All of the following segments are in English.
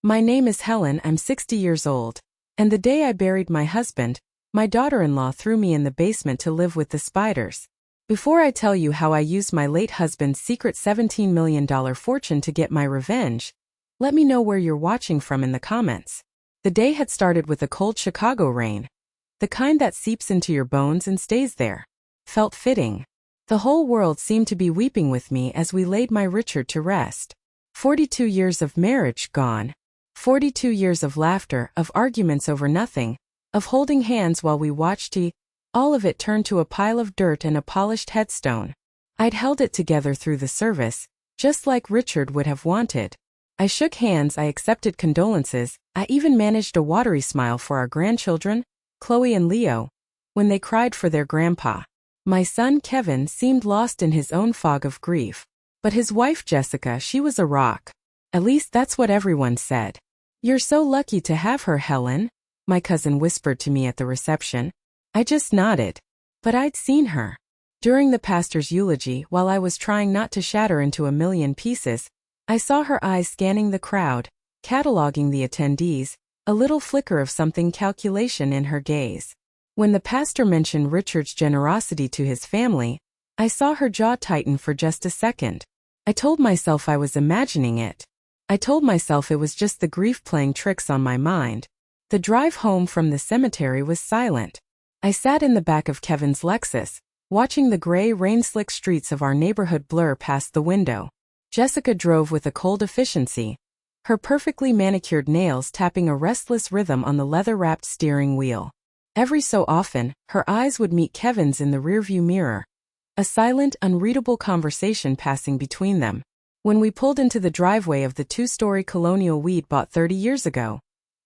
My name is Helen, I'm 60 years old. And the day I buried my husband, my daughter-in-law threw me in the basement to live with the spiders. Before I tell you how I used my late husband's secret $17 million fortune to get my revenge, let me know where you're watching from in the comments. The day had started with a cold Chicago rain. The kind that seeps into your bones and stays there. Felt fitting. The whole world seemed to be weeping with me as we laid my Richard to rest. 42 years of marriage gone. 42 years of laughter, of arguments over nothing, of holding hands while we watched all of it turned to a pile of dirt and a polished headstone. I'd held it together through the service, just like Richard would have wanted. I shook hands, I accepted condolences, I even managed a watery smile for our grandchildren, Chloe and Leo, when they cried for their grandpa. My son Kevin seemed lost in his own fog of grief. But his wife Jessica, she was a rock. At least that's what everyone said. You're so lucky to have her, Helen, my cousin whispered to me at the reception. I just nodded. But I'd seen her. During the pastor's eulogy, while I was trying not to shatter into a million pieces, I saw her eyes scanning the crowd, cataloging the attendees, a little flicker of something calculation in her gaze. When the pastor mentioned Richard's generosity to his family, I saw her jaw tighten for just a second. I told myself I was imagining it. I told myself it was just the grief playing tricks on my mind. The drive home from the cemetery was silent. I sat in the back of Kevin's Lexus, watching the gray, rain-slick streets of our neighborhood blur past the window. Jessica drove with a cold efficiency, her perfectly manicured nails tapping a restless rhythm on the leather-wrapped steering wheel. Every so often, her eyes would meet Kevin's in the rearview mirror, a silent, unreadable conversation passing between them. When we pulled into the driveway of the two-story colonial we'd bought 30 years ago,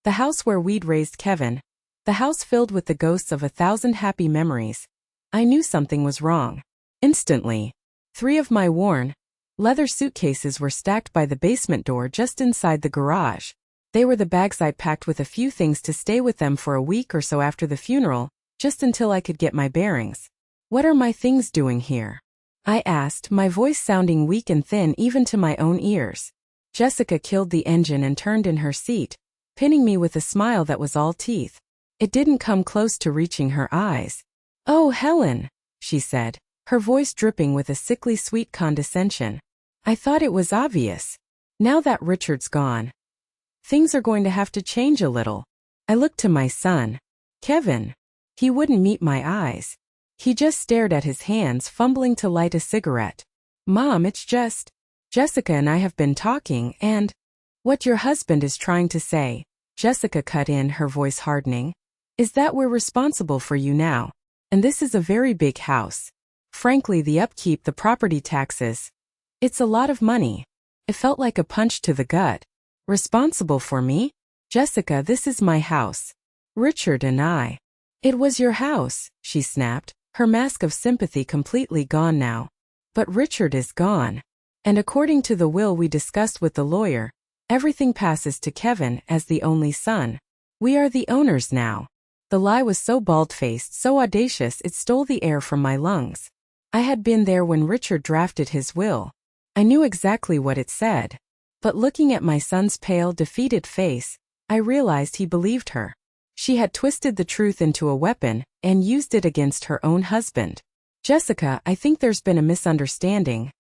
the house where we'd raised Kevin, the house filled with the ghosts of 1,000 happy memories, I knew something was wrong. Instantly. 3 of my worn, leather suitcases were stacked by the basement door just inside the garage. They were the bags I'd packed with a few things to stay with them for a week or so after the funeral, just until I could get my bearings. What are my things doing here? I asked, my voice sounding weak and thin even to my own ears. Jessica killed the engine and turned in her seat, pinning me with a smile that was all teeth. It didn't come close to reaching her eyes. Oh, Helen, she said, her voice dripping with a sickly sweet condescension. I thought it was obvious. Now that Richard's gone, things are going to have to change a little. I looked to my son, Kevin. He wouldn't meet my eyes. He just stared at his hands, fumbling to light a cigarette. Mom, it's just, Jessica and I have been talking and, what your husband is trying to say, Jessica cut in, her voice hardening, is that we're responsible for you now. And this is a very big house. Frankly, the upkeep, the property taxes. It's a lot of money. It felt like a punch to the gut. Responsible for me? Jessica, this is my house. Richard and I. It was your house, she snapped, her mask of sympathy completely gone now. But Richard is gone. And according to the will we discussed with the lawyer, everything passes to Kevin as the only son. We are the owners now. The lie was so bald-faced, so audacious it stole the air from my lungs. I had been there when Richard drafted his will. I knew exactly what it said. But looking at my son's pale, defeated face, I realized he believed her. She had twisted the truth into a weapon and used it against her own husband. Jessica, I think there's been a misunderstanding.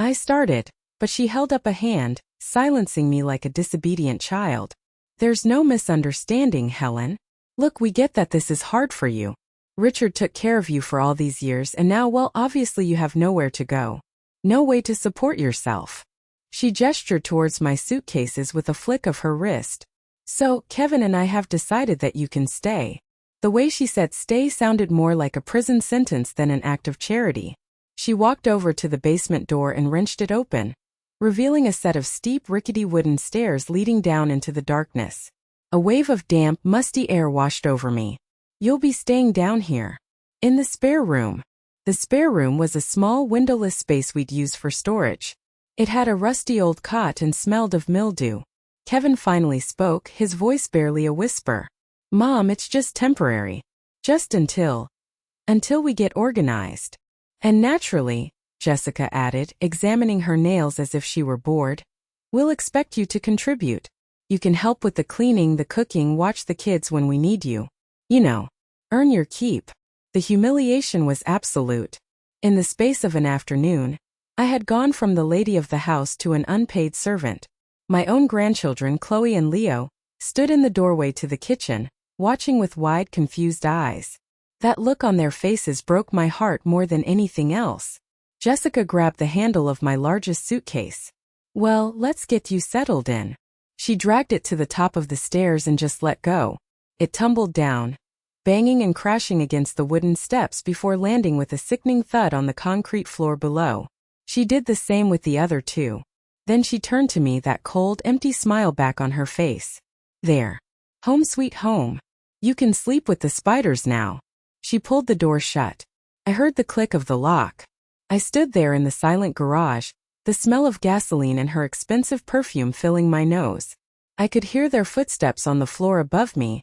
I started, but she held up a hand, silencing me like a disobedient child. There's no misunderstanding, Helen. Look, we get that this is hard for you. Richard took care of you for all these years and now, well, obviously you have nowhere to go. No way to support yourself. She gestured towards my suitcases with a flick of her wrist. So, Kevin and I have decided that you can stay. The way she said stay sounded more like a prison sentence than an act of charity. She walked over to the basement door and wrenched it open, revealing a set of steep, rickety wooden stairs leading down into the darkness. A wave of damp, musty air washed over me. You'll be staying down here. In the spare room. The spare room was a small, windowless space we'd use for storage. It had a rusty old cot and smelled of mildew. Kevin finally spoke, his voice barely a whisper. Mom, it's just temporary. Just until we get organized. And naturally, Jessica added, examining her nails as if she were bored, we'll expect you to contribute. You can help with the cleaning, the cooking, watch the kids when we need you. You know, earn your keep. The humiliation was absolute. In the space of an afternoon, I had gone from the lady of the house to an unpaid servant. My own grandchildren, Chloe and Leo, stood in the doorway to the kitchen, watching with wide, confused eyes. That look on their faces broke my heart more than anything else. Jessica grabbed the handle of my largest suitcase. "Well, let's get you settled in." She dragged it to the top of the stairs and just let go. It tumbled down, banging and crashing against the wooden steps before landing with a sickening thud on the concrete floor below. She did the same with the other two. Then she turned to me, that cold, empty smile back on her face. "There. Home sweet home. You can sleep with the spiders now." She pulled the door shut. I heard the click of the lock. I stood there in the silent garage, the smell of gasoline and her expensive perfume filling my nose. I could hear their footsteps on the floor above me,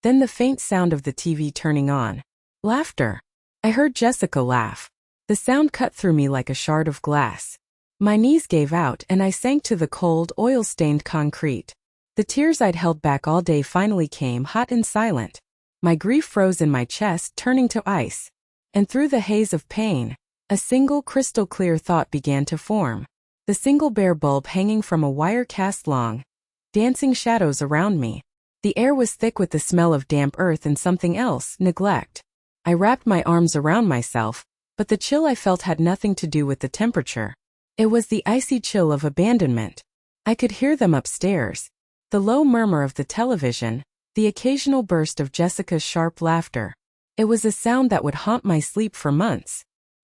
then the faint sound of the TV turning on. Laughter. I heard Jessica laugh. The sound cut through me like a shard of glass. My knees gave out and I sank to the cold, oil-stained concrete. The tears I'd held back all day finally came, hot and silent. My grief froze in my chest, turning to ice. And through the haze of pain, a single crystal-clear thought began to form. The single bare bulb hanging from a wire cast long, dancing shadows around me. The air was thick with the smell of damp earth and something else, neglect. I wrapped my arms around myself, but the chill I felt had nothing to do with the temperature. It was the icy chill of abandonment. I could hear them upstairs. The low murmur of the television, the occasional burst of Jessica's sharp laughter. It was a sound that would haunt my sleep for months.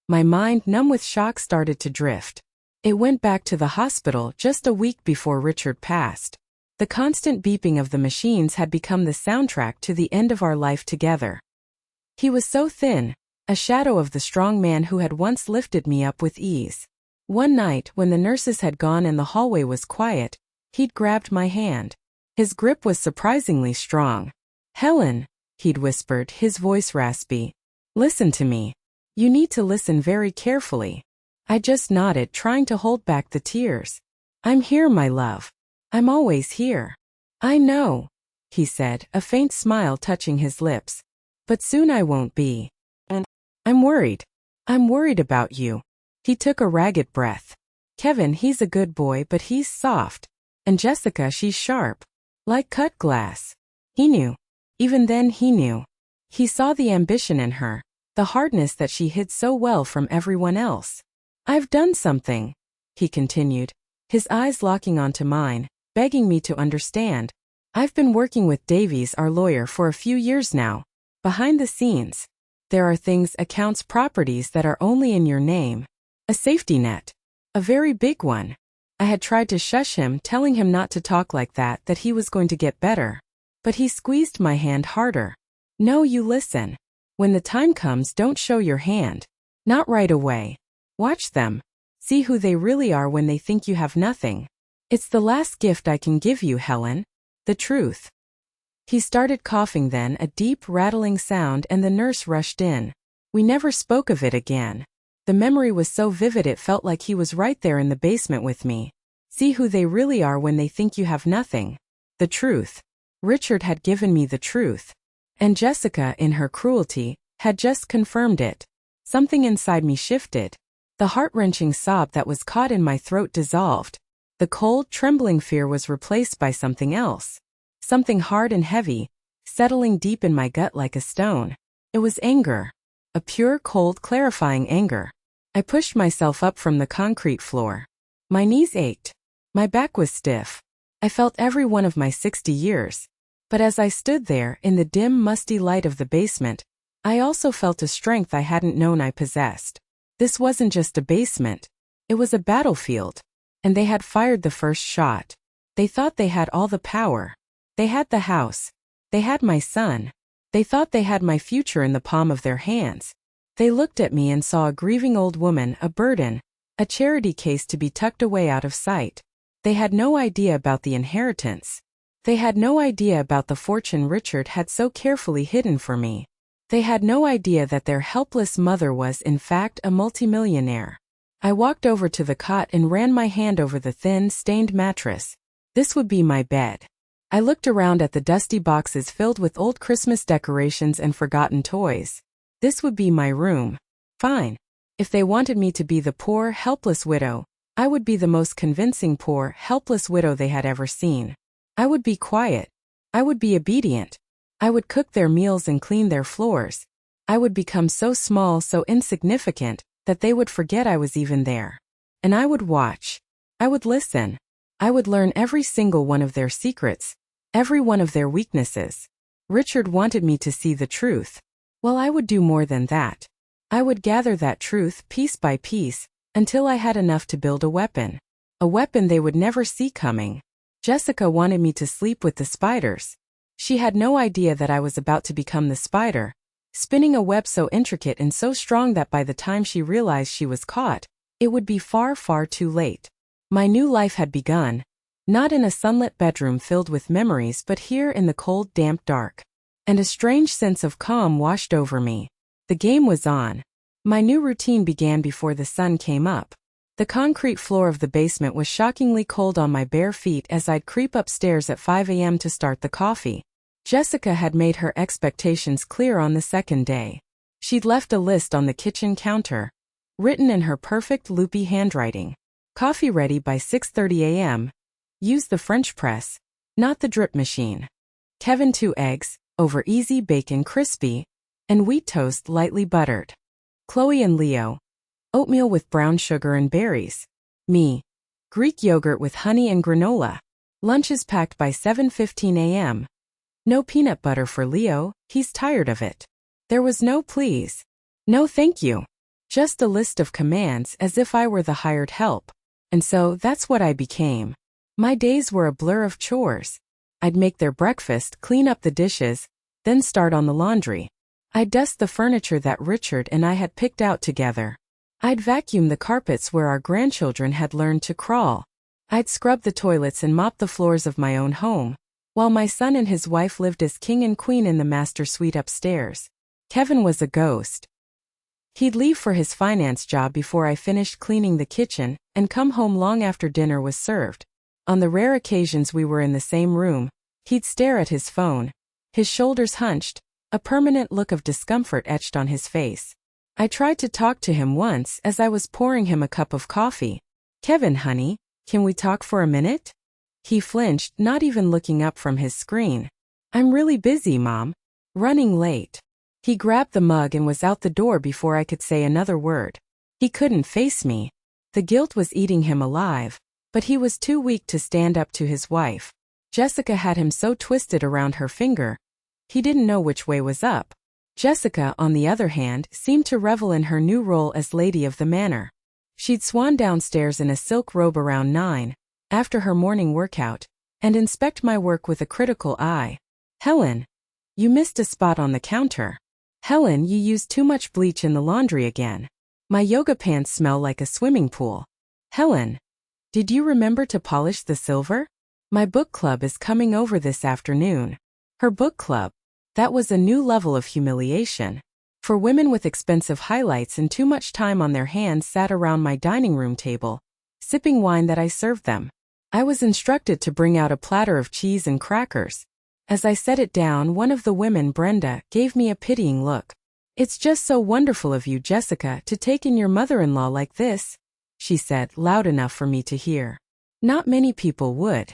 My mind, numb with shock, started to drift. It went back to the hospital just a week before Richard passed. The constant beeping of the machines had become the soundtrack to the end of our life together. He was so thin, a shadow of the strong man who had once lifted me up with ease. One night, when the nurses had gone and the hallway was quiet, he'd grabbed my hand. His grip was surprisingly strong. "Helen," he'd whispered, his voice raspy. "Listen to me. You need to listen very carefully." I just nodded, trying to hold back the tears. "I'm here, my love. I'm always here." "I know," he said, a faint smile touching his lips. "But soon I won't be. And I'm worried. I'm worried about you." He took a ragged breath. "Kevin, he's a good boy, but he's soft. And Jessica, she's sharp. Like cut glass." He knew. Even then he knew. He saw the ambition in her, the hardness that she hid so well from everyone else. "I've done something," he continued, his eyes locking onto mine, begging me to understand. "I've been working with Davies, our lawyer, for a few years now. Behind the scenes, there are things, accounts, properties that are only in your name. A safety net. A very big one." I had tried to shush him, telling him not to talk like that he was going to get better. But he squeezed my hand harder. "No, you listen. When the time comes, don't show your hand. Not right away. Watch them. See who they really are when they think you have nothing. It's the last gift I can give you, Helen. The truth." He started coughing then, a deep, rattling sound, and the nurse rushed in. We never spoke of it again. The memory was so vivid it felt like he was right there in the basement with me. See who they really are when they think you have nothing. The truth. Richard had given me the truth. And Jessica, in her cruelty, had just confirmed it. Something inside me shifted. The heart-wrenching sob that was caught in my throat dissolved. The cold, trembling fear was replaced by something else. Something hard and heavy, settling deep in my gut like a stone. It was anger. A pure, cold, clarifying anger. I pushed myself up from the concrete floor. My knees ached. My back was stiff. I felt every one of my 60 years. But as I stood there, in the dim, musty light of the basement, I also felt a strength I hadn't known I possessed. This wasn't just a basement. It was a battlefield. And they had fired the first shot. They thought they had all the power. They had the house. They had my son. They thought they had my future in the palm of their hands. They looked at me and saw a grieving old woman, a burden, a charity case to be tucked away out of sight. They had no idea about the inheritance. They had no idea about the fortune Richard had so carefully hidden for me. They had no idea that their helpless mother was, in fact, a multimillionaire. I walked over to the cot and ran my hand over the thin, stained mattress. This would be my bed. I looked around at the dusty boxes filled with old Christmas decorations and forgotten toys. This would be my room. Fine. If they wanted me to be the poor, helpless widow, I would be the most convincing poor, helpless widow they had ever seen. I would be quiet. I would be obedient. I would cook their meals and clean their floors. I would become so small, so insignificant, that they would forget I was even there. And I would watch. I would listen. I would learn every single one of their secrets, every one of their weaknesses. Richard wanted me to see the truth. Well, I would do more than that. I would gather that truth piece by piece, until I had enough to build a weapon they would never see coming. Jessica wanted me to sleep with the spiders. She had no idea that I was about to become the spider, spinning a web so intricate and so strong that by the time she realized she was caught, it would be far, far too late. My new life had begun, not in a sunlit bedroom filled with memories but here in the cold, damp dark. And a strange sense of calm washed over me. The game was on. My new routine began before the sun came up. The concrete floor of the basement was shockingly cold on my bare feet as I'd creep upstairs at 5 a.m. to start the coffee. Jessica had made her expectations clear on the second day. She'd left a list on the kitchen counter, written in her perfect loopy handwriting. Coffee ready by 6:30 a.m. Use the French press, not the drip machine. Kevin 2 eggs, over easy bacon crispy, and wheat toast lightly buttered. Chloe and Leo, oatmeal with brown sugar and berries. Me, Greek yogurt with honey and granola. Lunches packed by 7:15 a.m. No peanut butter for Leo, he's tired of it. There was no please. No thank you. Just a list of commands as if I were the hired help. And so that's what I became. My days were a blur of chores. I'd make their breakfast, clean up the dishes, then start on the laundry. I'd dust the furniture that Richard and I had picked out together. I'd vacuum the carpets where our grandchildren had learned to crawl. I'd scrub the toilets and mop the floors of my own home, while my son and his wife lived as king and queen in the master suite upstairs. Kevin was a ghost. He'd leave for his finance job before I finished cleaning the kitchen and come home long after dinner was served. On the rare occasions we were in the same room, he'd stare at his phone, his shoulders hunched, a permanent look of discomfort etched on his face. I tried to talk to him once as I was pouring him a cup of coffee. "Kevin, honey, can we talk for a minute?" He flinched, not even looking up from his screen. "I'm really busy, Mom. Running late." He grabbed the mug and was out the door before I could say another word. He couldn't face me. The guilt was eating him alive, but he was too weak to stand up to his wife. Jessica had him so twisted around her finger, he didn't know which way was up. Jessica, on the other hand, seemed to revel in her new role as lady of the manor. She'd swan downstairs in a silk robe around 9, after her morning workout, and inspect my work with a critical eye. "Helen, you missed a spot on the counter. Helen, you used too much bleach in the laundry again. My yoga pants smell like a swimming pool. Helen, did you remember to polish the silver? My book club is coming over this afternoon." Her book club. That was a new level of humiliation. For women with expensive highlights and too much time on their hands sat around my dining room table, sipping wine that I served them. I was instructed to bring out a platter of cheese and crackers. As I set it down, one of the women, Brenda, gave me a pitying look. "It's just so wonderful of you, Jessica, to take in your mother-in-law like this," she said, loud enough for me to hear. "Not many people would."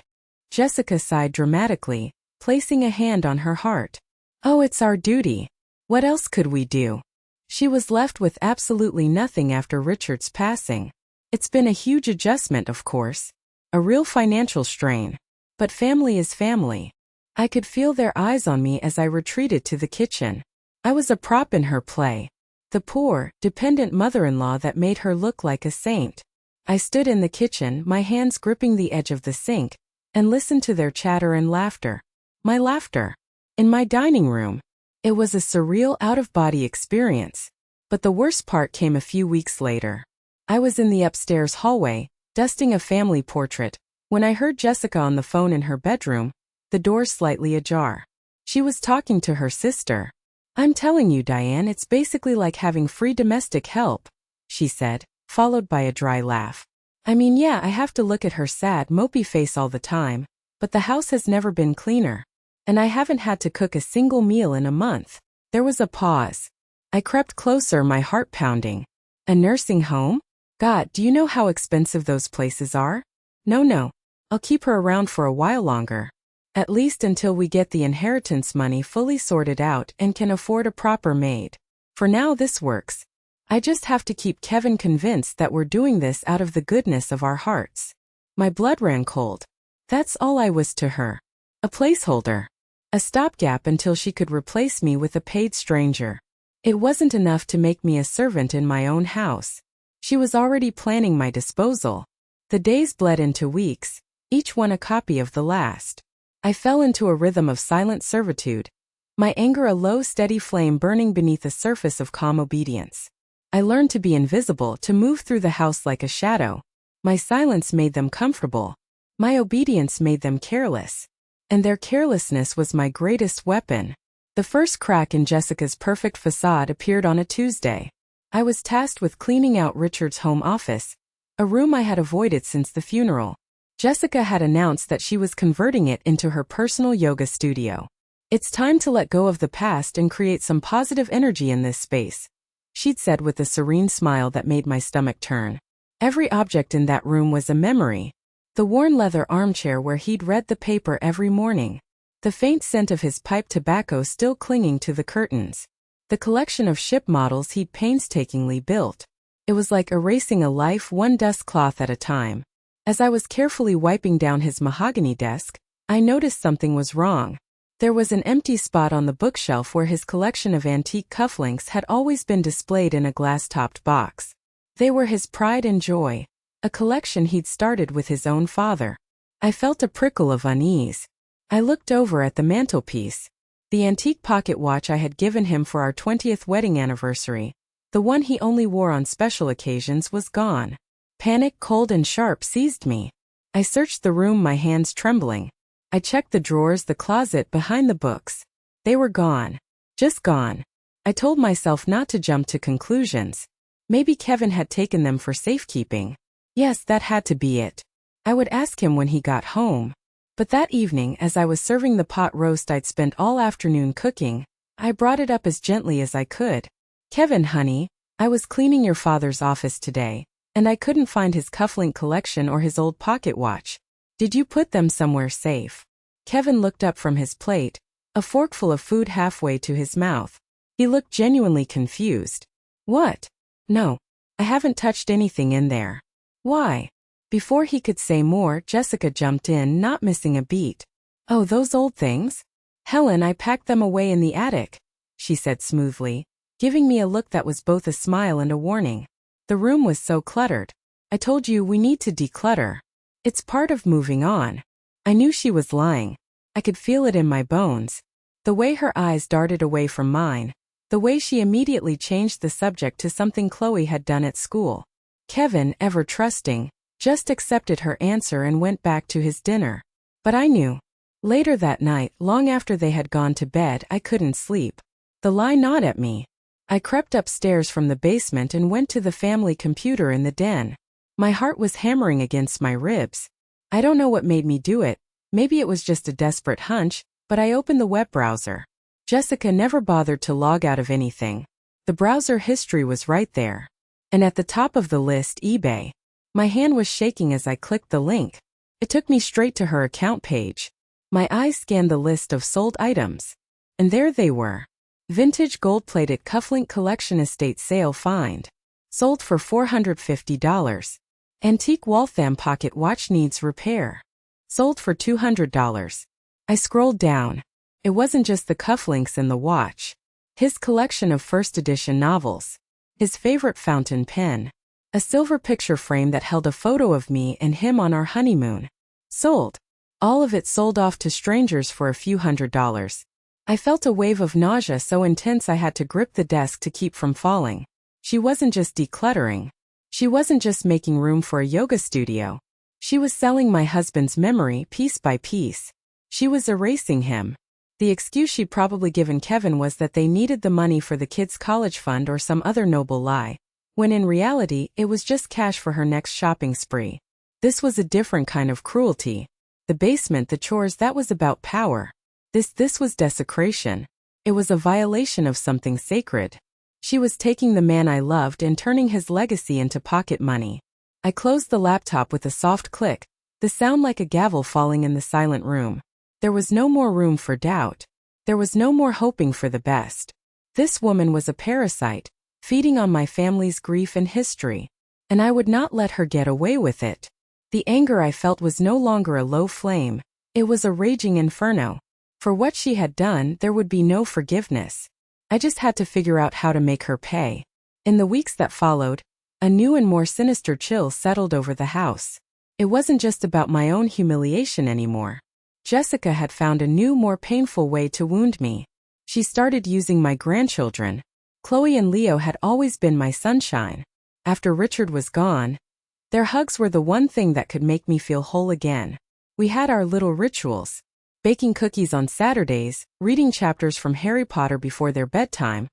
Jessica sighed dramatically, placing a hand on her heart. "Oh, it's our duty. What else could we do?" She was left with absolutely nothing after Richard's passing. It's been a huge adjustment, of course. A real financial strain. But family is family. I could feel their eyes on me as I retreated to the kitchen. I was a prop in her play. The poor, dependent mother-in-law that made her look like a saint. I stood in the kitchen, my hands gripping the edge of the sink, and listened to their chatter and laughter. My laughter. In my dining room. It was a surreal out-of-body experience. But the worst part came a few weeks later. I was in the upstairs hallway, dusting a family portrait, when I heard Jessica on the phone in her bedroom, the door slightly ajar. She was talking to her sister. "I'm telling you, Diane, it's basically like having free domestic help," she said, followed by a dry laugh. "I mean, yeah, I have to look at her sad, mopey face all the time, But the house has never been cleaner. And I haven't had to cook a single meal in a month. There was a pause. I crept closer, my heart pounding. A nursing home? God, do you know how expensive those places are? No. I'll keep her around for a while longer. At least until we get the inheritance money fully sorted out and can afford a proper maid. For now this works. I just have to keep Kevin convinced that we're doing this out of the goodness of our hearts. My blood ran cold. That's all I was to her. A placeholder. A stopgap until she could replace me with a paid stranger. It wasn't enough to make me a servant in my own house. She was already planning my disposal. The days bled into weeks, each one a copy of the last. I fell into a rhythm of silent servitude. My anger a low, steady flame burning beneath a surface of calm obedience. I learned to be invisible, to move through the house like a shadow. My silence made them comfortable. My obedience made them careless. And their carelessness was my greatest weapon. The first crack in Jessica's perfect facade appeared on a Tuesday. I was tasked with cleaning out Richard's home office, a room I had avoided since the funeral. Jessica had announced that she was converting it into her personal yoga studio. It's time to let go of the past and create some positive energy in this space, she'd said with a serene smile that made my stomach turn. Every object in that room was a memory. The worn leather armchair where he'd read the paper every morning. The faint scent of his pipe tobacco still clinging to the curtains. The collection of ship models he'd painstakingly built. It was like erasing a life one dust cloth at a time. As I was carefully wiping down his mahogany desk, I noticed something was wrong. There was an empty spot on the bookshelf where his collection of antique cufflinks had always been displayed in a glass-topped box. They were his pride and joy, a collection he'd started with his own father. I felt a prickle of unease. I looked over at the mantelpiece. The antique pocket watch I had given him for our 20th wedding anniversary, the one he only wore on special occasions, was gone. Panic, cold and sharp, seized me. I searched the room, my hands trembling. I checked the drawers, the closet, behind the books. They were gone. Just gone. I told myself not to jump to conclusions. Maybe Kevin had taken them for safekeeping. Yes, that had to be it. I would ask him when he got home. But that evening, as I was serving the pot roast I'd spent all afternoon cooking, I brought it up as gently as I could. Kevin, honey, I was cleaning your father's office today, and I couldn't find his cufflink collection or his old pocket watch. Did you put them somewhere safe? Kevin looked up from his plate, a forkful of food halfway to his mouth. He looked genuinely confused. What? No, I haven't touched anything in there. Why? Before he could say more, Jessica jumped in, not missing a beat. Oh, those old things? Helen, I packed them away in the attic, she said smoothly, giving me a look that was both a smile and a warning. The room was so cluttered. I told you we need to declutter. It's part of moving on. I knew she was lying. I could feel it in my bones. The way her eyes darted away from mine. The way she immediately changed the subject to something Chloe had done at school. Kevin, ever trusting, just accepted her answer and went back to his dinner. But I knew. Later that night, long after they had gone to bed, I couldn't sleep. The lie gnawed at me. I crept upstairs from the basement and went to the family computer in the den. My heart was hammering against my ribs. I don't know what made me do it. Maybe it was just a desperate hunch, but I opened the web browser. Jessica never bothered to log out of anything. The browser history was right there. And at the top of the list, eBay. My hand was shaking as I clicked the link. It took me straight to her account page. My eyes scanned the list of sold items. And there they were. Vintage gold-plated cufflink collection estate sale find. Sold for $450. Antique Waltham pocket watch needs repair. Sold for $200. I scrolled down. It wasn't just the cufflinks and the watch. His collection of first edition novels. His favorite fountain pen. A silver picture frame that held a photo of me and him on our honeymoon. Sold. All of it sold off to strangers for a few $100s. I felt a wave of nausea so intense I had to grip the desk to keep from falling. She wasn't just decluttering. She wasn't just making room for a yoga studio. She was selling my husband's memory piece by piece. She was erasing him. The excuse she'd probably given Kevin was that they needed the money for the kids' college fund or some other noble lie, when in reality it was just cash for her next shopping spree. This was a different kind of cruelty. The basement, the chores, that was about power. This was desecration. It was a violation of something sacred. She was taking the man I loved and turning his legacy into pocket money. I closed the laptop with a soft click, the sound like a gavel falling in the silent room. There was no more room for doubt. There was no more hoping for the best. This woman was a parasite, feeding on my family's grief and history, and I would not let her get away with it. The anger I felt was no longer a low flame, it was a raging inferno. For what she had done, there would be no forgiveness. I just had to figure out how to make her pay. In the weeks that followed, a new and more sinister chill settled over the house. It wasn't just about my own humiliation anymore. Jessica had found a new, more painful way to wound me. She started using my grandchildren. Chloe and Leo had always been my sunshine. After Richard was gone, their hugs were the one thing that could make me feel whole again. We had our little rituals. Baking cookies on Saturdays, reading chapters from Harry Potter before their bedtime,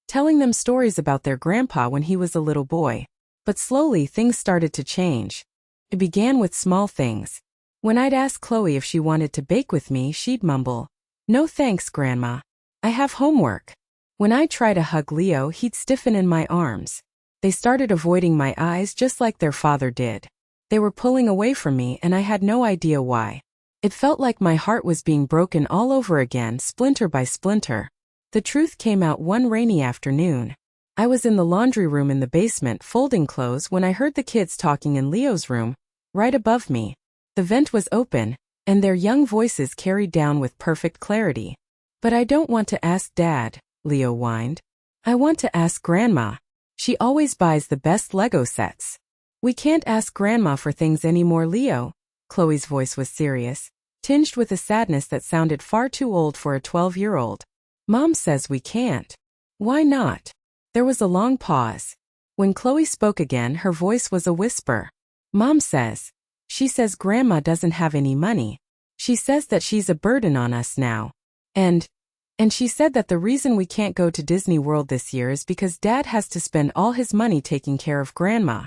telling them stories about their grandpa when he was a little boy. But slowly things started to change. It began with small things. When I'd ask Chloe if she wanted to bake with me, she'd mumble, "No thanks, Grandma. I have homework." When I'd try to hug Leo, he'd stiffen in my arms. They started avoiding my eyes just like their father did. They were pulling away from me and I had no idea why. It felt like my heart was being broken all over again, splinter by splinter. The truth came out one rainy afternoon. I was in the laundry room in the basement folding clothes when I heard the kids talking in Leo's room, right above me. The vent was open, and their young voices carried down with perfect clarity. "But I don't want to ask Dad," Leo whined. "I want to ask Grandma. She always buys the best Lego sets." "We can't ask Grandma for things anymore, Leo." Chloe's voice was serious, tinged with a sadness that sounded far too old for a 12-year-old. "Mom says we can't." "Why not?" There was a long pause. When Chloe spoke again, her voice was a whisper. "Mom says. She says Grandma doesn't have any money. She says that she's a burden on us now. And she said that the reason we can't go to Disney World this year is because Dad has to spend all his money taking care of Grandma."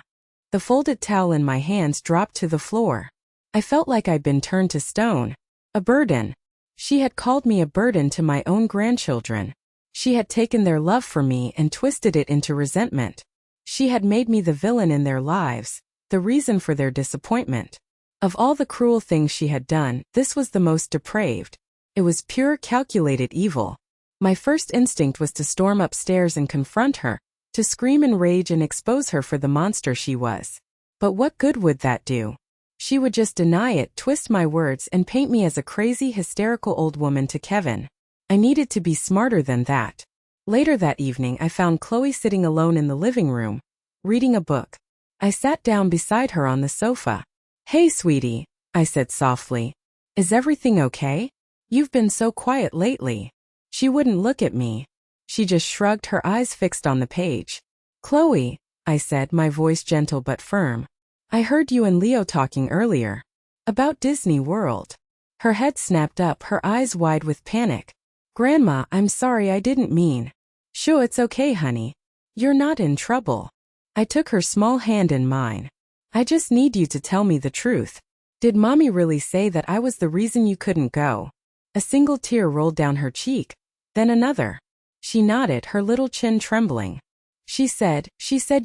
The folded towel in my hands dropped to the floor. I felt like I'd been turned to stone. A burden. She had called me a burden to my own grandchildren. She had taken their love for me and twisted it into resentment. She had made me the villain in their lives, the reason for their disappointment. Of all the cruel things she had done, this was the most depraved. It was pure, calculated evil. My first instinct was to storm upstairs and confront her, to scream in rage and expose her for the monster she was. But what good would that do? She would just deny it, twist my words, and paint me as a crazy, hysterical old woman to Kevin. I needed to be smarter than that. Later that evening, I found Chloe sitting alone in the living room, reading a book. I sat down beside her on the sofa. "Hey, sweetie," I said softly. "Is everything okay? You've been so quiet lately." She wouldn't look at me. She just shrugged, her eyes fixed on the page. "Chloe," I said, my voice gentle but firm. "I heard you and Leo talking earlier. About Disney World." Her head snapped up, her eyes wide with panic. "Grandma, I'm sorry, I didn't mean." "Sure, it's okay, honey. You're not in trouble." I took her small hand in mine. "I just need you to tell me the truth. Did Mommy really say that I was the reason you couldn't go?" A single tear rolled down her cheek, then another. She nodded, her little chin trembling. She said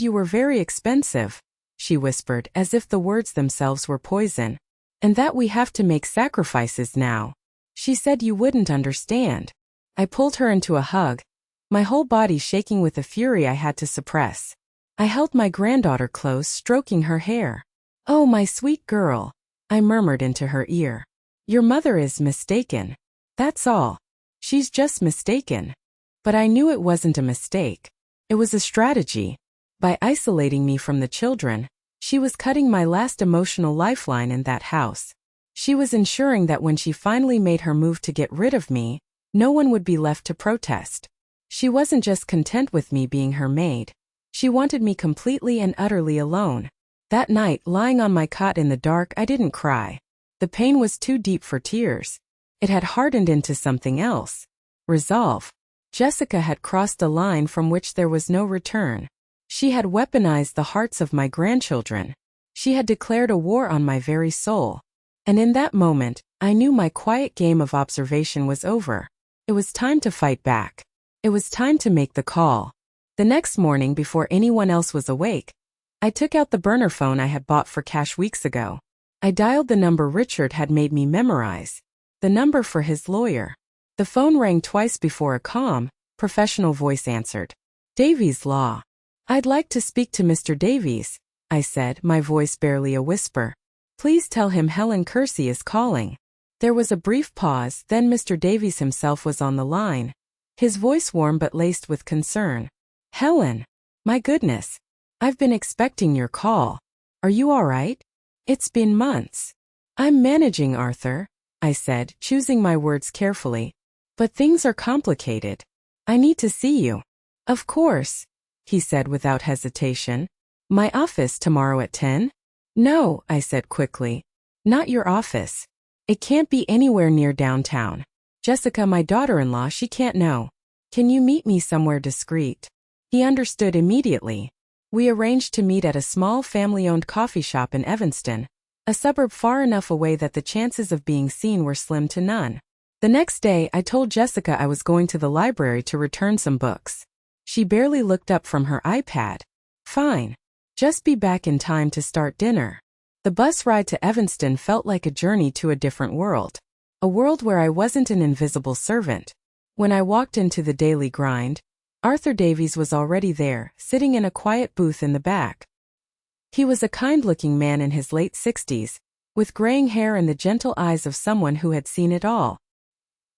you were very expensive," she whispered, as if the words themselves were poison. "And that we have to make sacrifices now. She said you wouldn't understand." I pulled her into a hug, my whole body shaking with a fury I had to suppress. I held my granddaughter close, stroking her hair. "Oh, my sweet girl," I murmured into her ear. "Your mother is mistaken. That's all. She's just mistaken." But I knew it wasn't a mistake. It was a strategy. By isolating me from the children, she was cutting my last emotional lifeline in that house. She was ensuring that when she finally made her move to get rid of me, no one would be left to protest. She wasn't just content with me being her maid. She wanted me completely and utterly alone. That night, lying on my cot in the dark, I didn't cry. The pain was too deep for tears. It had hardened into something else. Resolve. Jessica had crossed a line from which there was no return. She had weaponized the hearts of my grandchildren. She had declared a war on my very soul. And in that moment, I knew my quiet game of observation was over. It was time to fight back. It was time to make the call. The next morning, before anyone else was awake, I took out the burner phone I had bought for cash weeks ago. I dialed the number Richard had made me memorize, the number for his lawyer. The phone rang twice before a calm, professional voice answered. Davies Law. I'd like to speak to Mr. Davies, I said, my voice barely a whisper. Please tell him Helen Kersey is calling. There was a brief pause, then Mr. Davies himself was on the line, his voice warm but laced with concern. Helen. My goodness. I've been expecting your call. Are you all right? It's been months. I'm managing, Arthur, I said, choosing my words carefully. But things are complicated. I need to see you. Of course, he said without hesitation. My office tomorrow at 10? No, I said quickly. Not your office. It can't be anywhere near downtown. Jessica, my daughter-in-law, she can't know. Can you meet me somewhere discreet? He understood immediately. We arranged to meet at a small family-owned coffee shop in Evanston, a suburb far enough away that the chances of being seen were slim to none. The next day, I told Jessica I was going to the library to return some books. She barely looked up from her iPad. Fine. Just be back in time to start dinner. The bus ride to Evanston felt like a journey to a different world. A world where I wasn't an invisible servant. When I walked into the daily grind, Arthur Davies was already there, sitting in a quiet booth in the back. He was a kind-looking man in his late 60s, with graying hair and the gentle eyes of someone who had seen it all.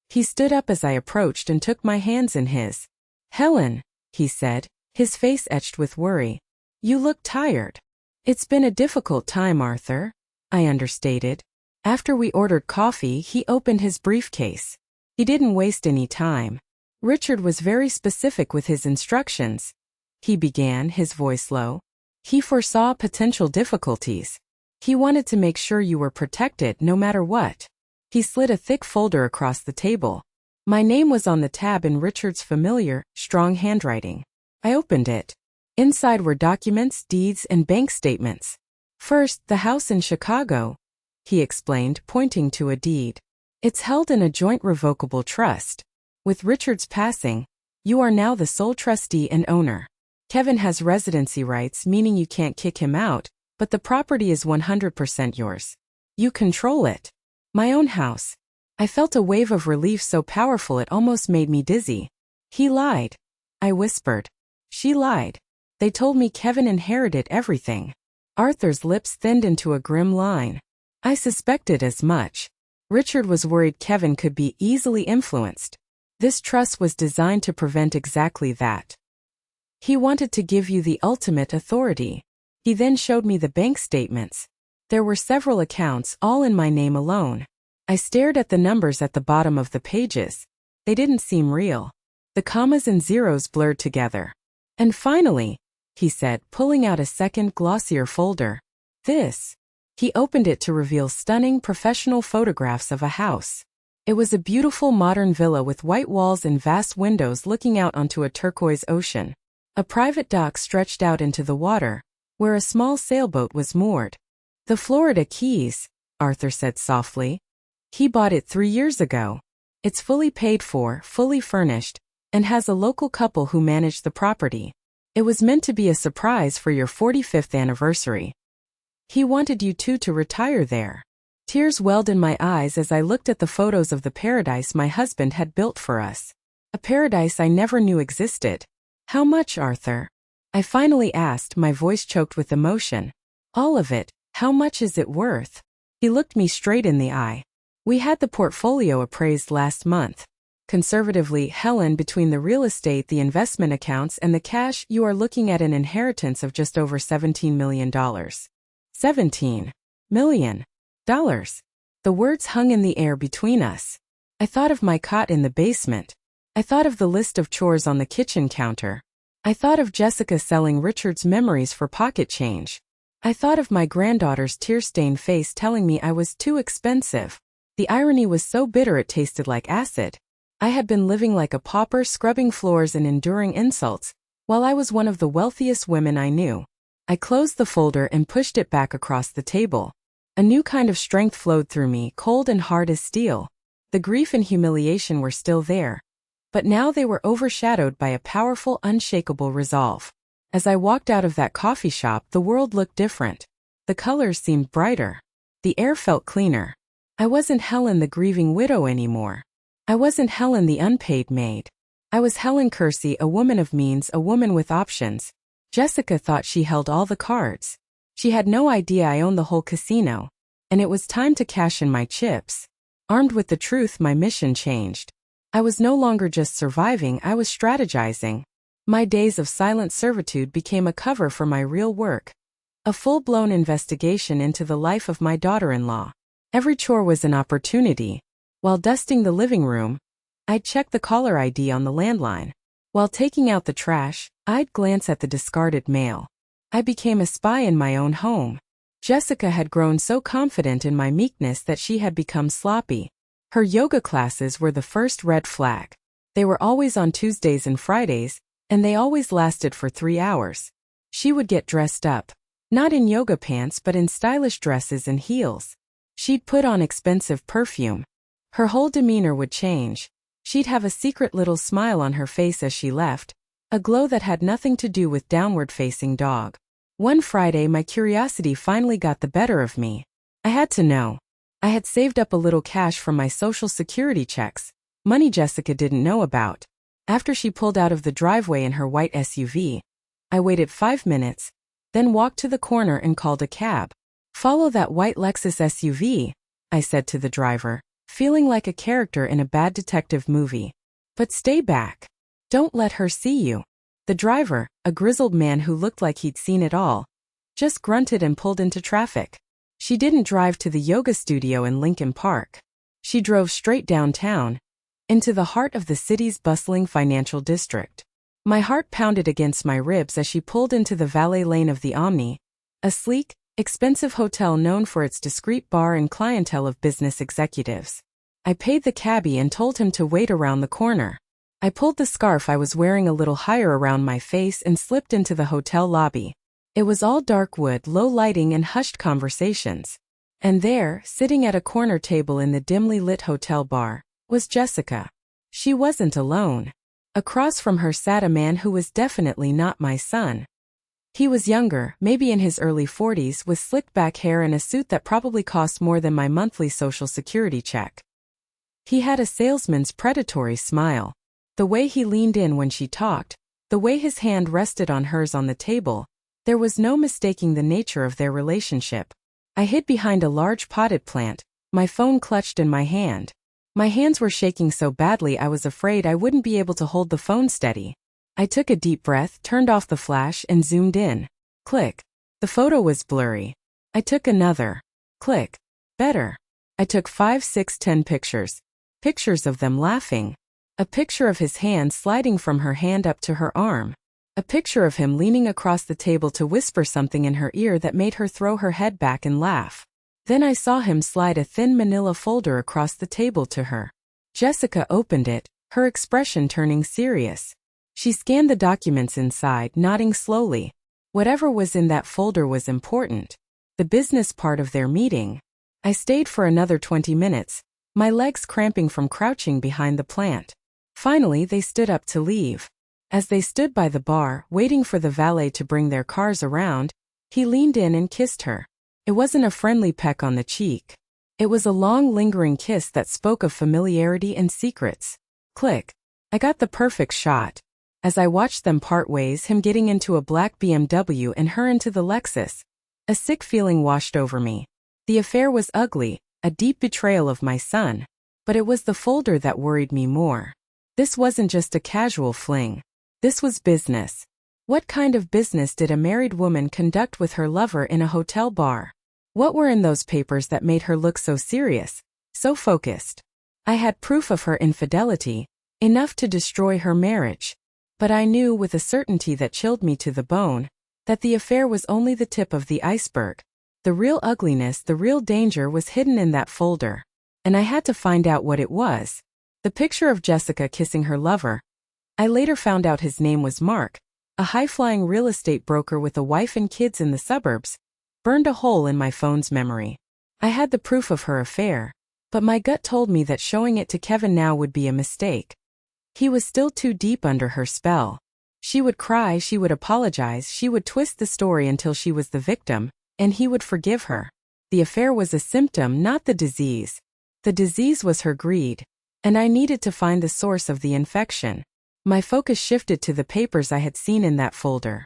He stood up as I approached and took my hands in his. Helen, he said, his face etched with worry. You look tired. It's been a difficult time, Arthur, I understated. After we ordered coffee, he opened his briefcase. He didn't waste any time. Richard was very specific with his instructions. He began, his voice low. He foresaw potential difficulties. He wanted to make sure you were protected no matter what. He slid a thick folder across the table. My name was on the tab in Richard's familiar, strong handwriting. I opened it. Inside were documents, deeds, and bank statements. First, the house in Chicago, he explained, pointing to a deed. It's held in a joint revocable trust. With Richard's passing, you are now the sole trustee and owner. Kevin has residency rights, meaning you can't kick him out, but the property is 100% yours. You control it. My own house. I felt a wave of relief so powerful it almost made me dizzy. He lied. I whispered. She lied. They told me Kevin inherited everything. Arthur's lips thinned into a grim line. I suspected as much. Richard was worried Kevin could be easily influenced. This trust was designed to prevent exactly that. He wanted to give you the ultimate authority. He then showed me the bank statements. There were several accounts, all in my name alone. I stared at the numbers at the bottom of the pages. They didn't seem real. The commas and zeros blurred together. And finally, he said, pulling out a second, glossier folder. This. He opened it to reveal stunning, professional photographs of a house. It was a beautiful modern villa with white walls and vast windows looking out onto a turquoise ocean. A private dock stretched out into the water, where a small sailboat was moored. The Florida Keys, Arthur said softly. He bought it 3 years ago. It's fully paid for, fully furnished, and has a local couple who manage the property. It was meant to be a surprise for your 45th anniversary. He wanted you two to retire there. Tears welled in my eyes as I looked at the photos of the paradise my husband had built for us. A paradise I never knew existed. How much, Arthur? I finally asked, my voice choked with emotion. All of it. How much is it worth? He looked me straight in the eye. We had the portfolio appraised last month. Conservatively, Helen, between the real estate, the investment accounts, and the cash, you are looking at an inheritance of just over $17 million. $17 million. The words hung in the air between us. I thought of my cot in the basement. I thought of the list of chores on the kitchen counter. I thought of Jessica selling Richard's memories for pocket change. I thought of my granddaughter's tear-stained face telling me I was too expensive. The irony was so bitter it tasted like acid. I had been living like a pauper, scrubbing floors and enduring insults, while I was one of the wealthiest women I knew. I closed the folder and pushed it back across the table. A new kind of strength flowed through me, cold and hard as steel. The grief and humiliation were still there, but now they were overshadowed by a powerful, unshakable resolve. As I walked out of that coffee shop, the world looked different. The colors seemed brighter. The air felt cleaner. I wasn't Helen the grieving widow anymore. I wasn't Helen the unpaid maid. I was Helen Kersey, a woman of means, a woman with options. Jessica thought she held all the cards. She had no idea I owned the whole casino, and it was time to cash in my chips. Armed with the truth, my mission changed. I was no longer just surviving, I was strategizing. My days of silent servitude became a cover for my real work. A full-blown investigation into the life of my daughter-in-law. Every chore was an opportunity. While dusting the living room, I'd check the caller ID on the landline. While taking out the trash, I'd glance at the discarded mail. I became a spy in my own home. Jessica had grown so confident in my meekness that she had become sloppy. Her yoga classes were the first red flag. They were always on Tuesdays and Fridays, and they always lasted for 3 hours. She would get dressed up, not in yoga pants but in stylish dresses and heels. She'd put on expensive perfume. Her whole demeanor would change. She'd have a secret little smile on her face as she left, a glow that had nothing to do with downward-facing dog. One Friday, my curiosity finally got the better of me. I had to know. I had saved up a little cash from my Social Security checks, money Jessica didn't know about. After she pulled out of the driveway in her white SUV, I waited 5 minutes, then walked to the corner and called a cab. "Follow that white Lexus SUV," I said to the driver, feeling like a character in a bad detective movie. "But stay back. Don't let her see you." The driver, a grizzled man who looked like he'd seen it all, just grunted and pulled into traffic. She didn't drive to the yoga studio in Lincoln Park. She drove straight downtown, into the heart of the city's bustling financial district. My heart pounded against my ribs as she pulled into the valet lane of the Omni, a sleek, expensive hotel known for its discreet bar and clientele of business executives. I paid the cabbie and told him to wait around the corner. I pulled the scarf I was wearing a little higher around my face and slipped into the hotel lobby. It was all dark wood, low lighting and hushed conversations. And there, sitting at a corner table in the dimly lit hotel bar, was Jessica. She wasn't alone. Across from her sat a man who was definitely not my son. He was younger, maybe in his early 40s, with slicked back hair and a suit that probably cost more than my monthly Social Security check. He had a salesman's predatory smile. The way he leaned in when she talked, the way his hand rested on hers on the table, there was no mistaking the nature of their relationship. I hid behind a large potted plant, my phone clutched in my hand. My hands were shaking so badly I was afraid I wouldn't be able to hold the phone steady. I took a deep breath, turned off the flash, and zoomed in. Click. The photo was blurry. I took another. Click. Better. I took 5, 6, 10 pictures. Pictures of them laughing. A picture of his hand sliding from her hand up to her arm. A picture of him leaning across the table to whisper something in her ear that made her throw her head back and laugh. Then I saw him slide a thin manila folder across the table to her. Jessica opened it, her expression turning serious. She scanned the documents inside, nodding slowly. Whatever was in that folder was important. The business part of their meeting. I stayed for another 20 minutes, my legs cramping from crouching behind the plant. Finally, they stood up to leave. As they stood by the bar, waiting for the valet to bring their cars around, he leaned in and kissed her. It wasn't a friendly peck on the cheek. It was a long, lingering kiss that spoke of familiarity and secrets. Click. I got the perfect shot. As I watched them part ways, him getting into a black BMW and her into the Lexus, a sick feeling washed over me. The affair was ugly, a deep betrayal of my son. But it was the folder that worried me more. This wasn't just a casual fling. This was business. What kind of business did a married woman conduct with her lover in a hotel bar? What were in those papers that made her look so serious, so focused? I had proof of her infidelity, enough to destroy her marriage. But I knew with a certainty that chilled me to the bone, that the affair was only the tip of the iceberg. The real ugliness, the real danger was hidden in that folder. And I had to find out what it was. The picture of Jessica kissing her lover. I later found out his name was Mark, a high-flying real estate broker with a wife and kids in the suburbs, burned a hole in my phone's memory. I had the proof of her affair, but my gut told me that showing it to Kevin now would be a mistake. He was still too deep under her spell. She would cry, she would apologize, she would twist the story until she was the victim, and he would forgive her. The affair was a symptom, not the disease. The disease was her greed, and I needed to find the source of the infection. My focus shifted to the papers I had seen in that folder.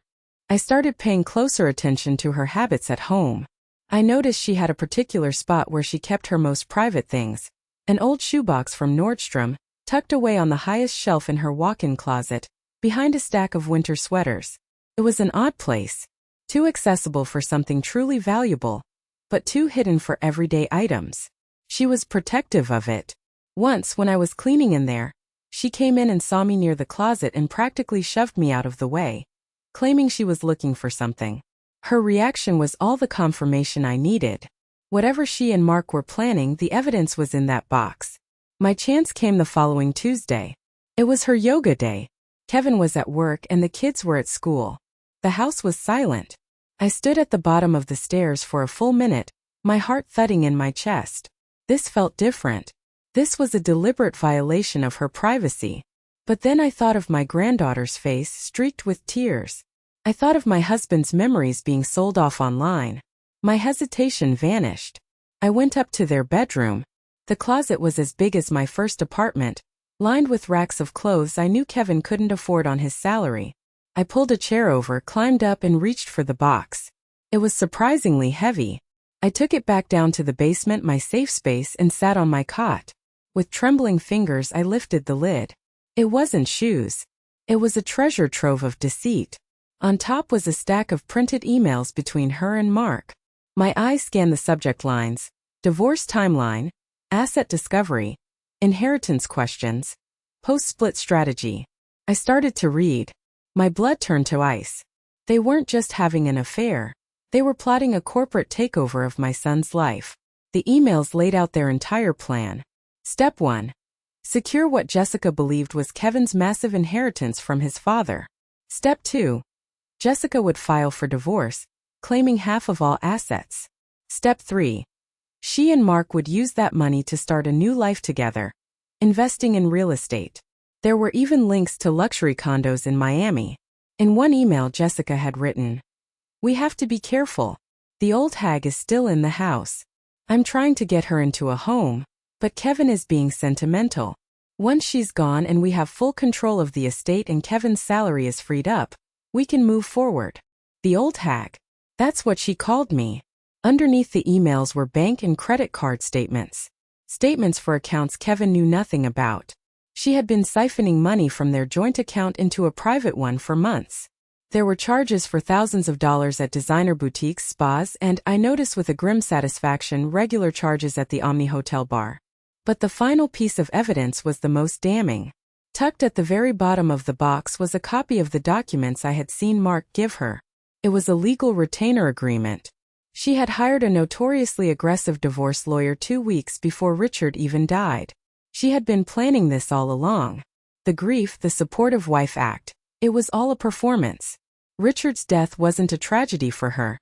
I started paying closer attention to her habits at home. I noticed she had a particular spot where she kept her most private things, an old shoebox from Nordstrom, tucked away on the highest shelf in her walk-in closet, behind a stack of winter sweaters. It was an odd place, too accessible for something truly valuable, but too hidden for everyday items. She was protective of it. Once, when I was cleaning in there, she came in and saw me near the closet and practically shoved me out of the way, claiming she was looking for something. Her reaction was all the confirmation I needed. Whatever she and Mark were planning, the evidence was in that box. My chance came the following Tuesday. It was her yoga day. Kevin was at work and the kids were at school. The house was silent. I stood at the bottom of the stairs for a full minute, my heart thudding in my chest. This felt different. This was a deliberate violation of her privacy. But then I thought of my granddaughter's face streaked with tears. I thought of my husband's memories being sold off online. My hesitation vanished. I went up to their bedroom. The closet was as big as my first apartment, lined with racks of clothes I knew Kevin couldn't afford on his salary. I pulled a chair over, climbed up and reached for the box. It was surprisingly heavy. I took it back down to the basement, my safe space, and sat on my cot. With trembling fingers I lifted the lid. It wasn't shoes. It was a treasure trove of deceit. On top was a stack of printed emails between her and Mark. My eyes scanned the subject lines: divorce timeline, asset discovery, inheritance questions, post-split strategy. I started to read. My blood turned to ice. They weren't just having an affair. They were plotting a corporate takeover of my son's life. The emails laid out their entire plan. Step 1. Secure what Jessica believed was Kevin's massive inheritance from his father. Step 2. Jessica would file for divorce, claiming half of all assets. Step 3. She and Mark would use that money to start a new life together, investing in real estate. There were even links to luxury condos in Miami. In one email Jessica had written, "We have to be careful. The old hag is still in the house. I'm trying to get her into a home, but Kevin is being sentimental. Once she's gone and we have full control of the estate and Kevin's salary is freed up, we can move forward." The old hag. That's what she called me. Underneath the emails were bank and credit card statements. Statements for accounts Kevin knew nothing about. She had been siphoning money from their joint account into a private one for months. There were charges for thousands of dollars at designer boutiques, spas, and, I noticed with a grim satisfaction, regular charges at the Omni Hotel bar. But the final piece of evidence was the most damning. Tucked at the very bottom of the box was a copy of the documents I had seen Mark give her. It was a legal retainer agreement. She had hired a notoriously aggressive divorce lawyer 2 weeks before Richard even died. She had been planning this all along. The grief, the supportive wife act. It was all a performance. Richard's death wasn't a tragedy for her.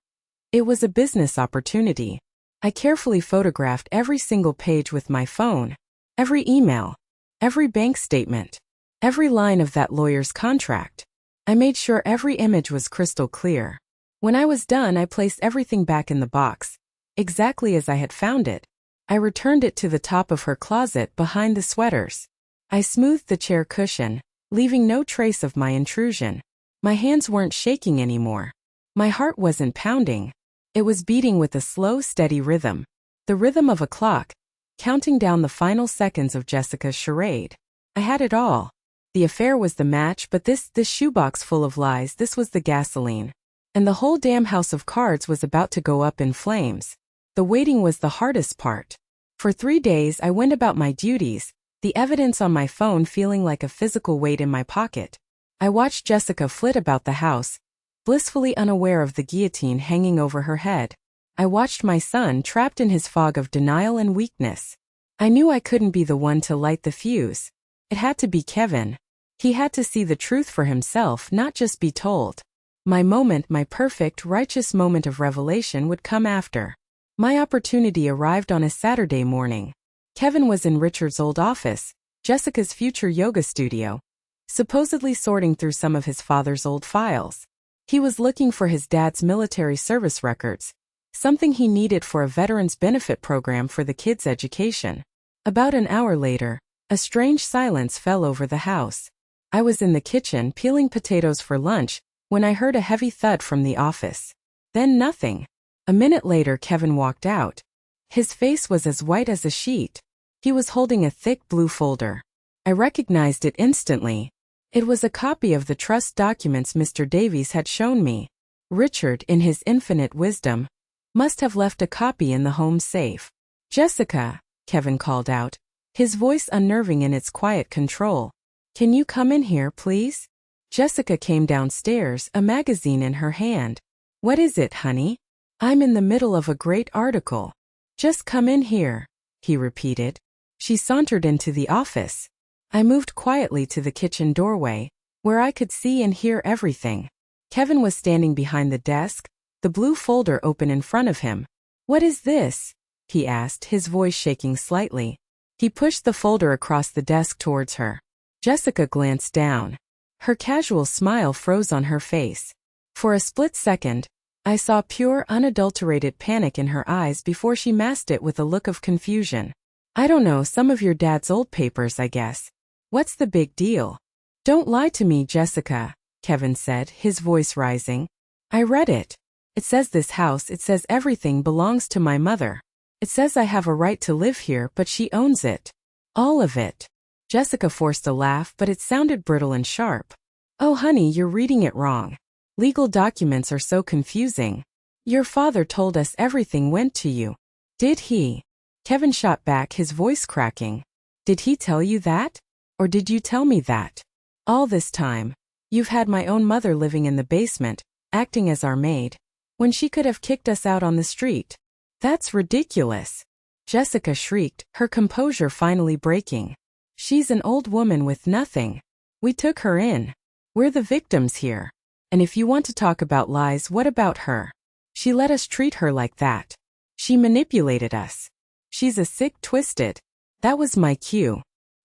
It was a business opportunity. I carefully photographed every single page with my phone, every email, every bank statement, every line of that lawyer's contract. I made sure every image was crystal clear. When I was done, I placed everything back in the box, exactly as I had found it. I returned it to the top of her closet behind the sweaters. I smoothed the chair cushion, leaving no trace of my intrusion. My hands weren't shaking anymore. My heart wasn't pounding. It was beating with a slow, steady rhythm. The rhythm of a clock, counting down the final seconds of Jessica's charade. I had it all. The affair was the match, but this shoebox full of lies, this was the gasoline. And the whole damn house of cards was about to go up in flames. The waiting was the hardest part. For 3 days I went about my duties, the evidence on my phone feeling like a physical weight in my pocket. I watched Jessica flit about the house, blissfully unaware of the guillotine hanging over her head. I watched my son trapped in his fog of denial and weakness. I knew I couldn't be the one to light the fuse. It had to be Kevin. He had to see the truth for himself, not just be told. My moment, my perfect, righteous moment of revelation would come after. My opportunity arrived on a Saturday morning. Kevin was in Richard's old office, Jessica's future yoga studio, supposedly sorting through some of his father's old files. He was looking for his dad's military service records, something he needed for a veterans benefit program for the kids' education. About an hour later, a strange silence fell over the house. I was in the kitchen peeling potatoes for lunch when I heard a heavy thud from the office. Then nothing. A minute later, Kevin walked out. His face was as white as a sheet. He was holding a thick blue folder. I recognized it instantly. It was a copy of the trust documents Mr. Davies had shown me. Richard, in his infinite wisdom, must have left a copy in the home safe. "Jessica," Kevin called out, his voice unnerving in its quiet control. "Can you come in here, please?" Jessica came downstairs, a magazine in her hand. "What is it, honey?" "I'm in the middle of a great article." "Just come in here," he repeated. She sauntered into the office. I moved quietly to the kitchen doorway, where I could see and hear everything. Kevin was standing behind the desk, the blue folder open in front of him. "What is this?" he asked, his voice shaking slightly. He pushed the folder across the desk towards her. Jessica glanced down. Her casual smile froze on her face. For a split second, I saw pure, unadulterated panic in her eyes before she masked it with a look of confusion. "I don't know, some of your dad's old papers, I guess. What's the big deal?" "Don't lie to me, Jessica," Kevin said, his voice rising. "I read it. It says this house, it says everything belongs to my mother. It says I have a right to live here, but she owns it. All of it." Jessica forced a laugh, but it sounded brittle and sharp. "Oh honey, you're reading it wrong. Legal documents are so confusing. Your father told us everything went to you." "Did he?" Kevin shot back, his voice cracking. "Did he tell you that? Or did you tell me that? All this time, you've had my own mother living in the basement, acting as our maid, when she could have kicked us out on the street. That's ridiculous." Jessica shrieked, her composure finally breaking. "She's an old woman with nothing. We took her in. We're the victims here. And if you want to talk about lies, what about her? She let us treat her like that. She manipulated us. She's a sick, twisted." That was my cue.